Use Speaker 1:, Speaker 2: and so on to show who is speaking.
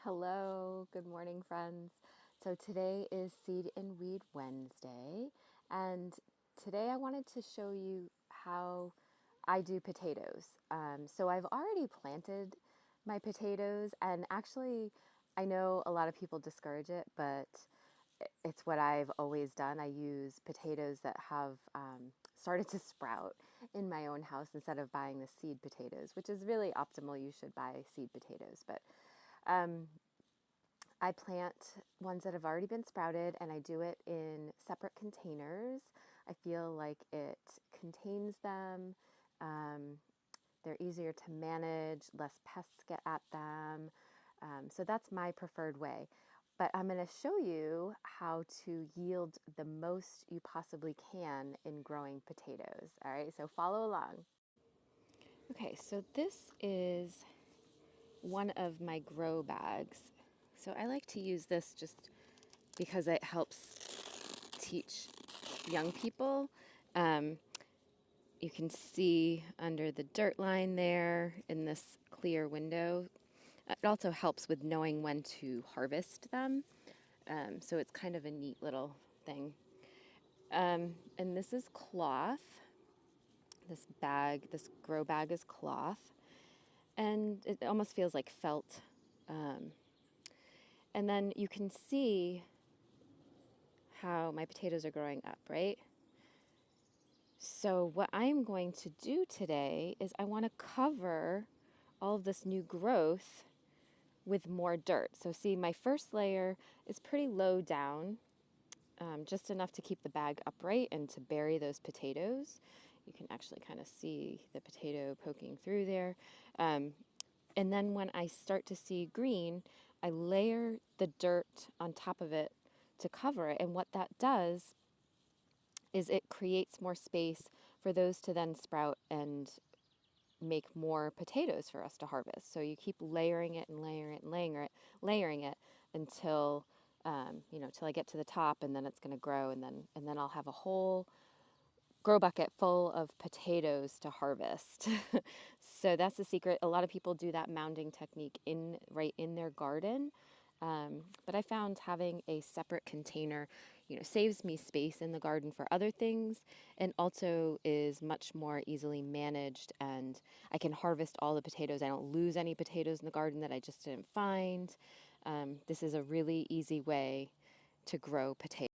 Speaker 1: Hello, good morning, friends. So today is Seed and Weed Wednesday, and today I wanted to show you how I do potatoes. So I've already planted my potatoes, and actually, I know a lot of people discourage it, but it's what I've always done. I use potatoes that have started to sprout in my own house instead of buying the seed potatoes, which is really optimal. You should buy seed potatoes, but um, I plant ones that have already been sprouted and I do it in separate containers. I feel like it contains them. Um, they're easier to manage, less pests get at them. So that's my preferred way. But I'm going to show you how to yield the most you possibly can in growing potatoes. All right, so follow along. Okay, so this is one of my grow bags. So I like to use this just because it helps teach young people. Um, you can see under the dirt line there in this clear window. It also helps with knowing when to harvest them. So it's kind of a neat little thing. And this is cloth. This bag, this grow bag is cloth. And it almost feels like felt. And then you can see how my potatoes are growing up, right? So what I'm going to do today is I want to cover all of this new growth with more dirt. So see, my first layer is pretty low down, just enough to keep the bag upright and to bury those potatoes. You can actually kind of see the potato poking through there. And then when I start to see green, I layer the dirt on top of it to cover it. And what that does is it creates more space for those to then sprout and make more potatoes for us to harvest. So you keep layering it and layering it and layering it until till I get to the top, and then it's going to grow, and then I'll have a whole grow bucket full of potatoes to harvest. So that's the secret. A lot of people do that mounding technique right in their garden. But I found having a separate container, saves me space in the garden for other things and also is much more easily managed, and I can harvest all the potatoes. I don't lose any potatoes in the garden that I just didn't find. This is a really easy way to grow potatoes.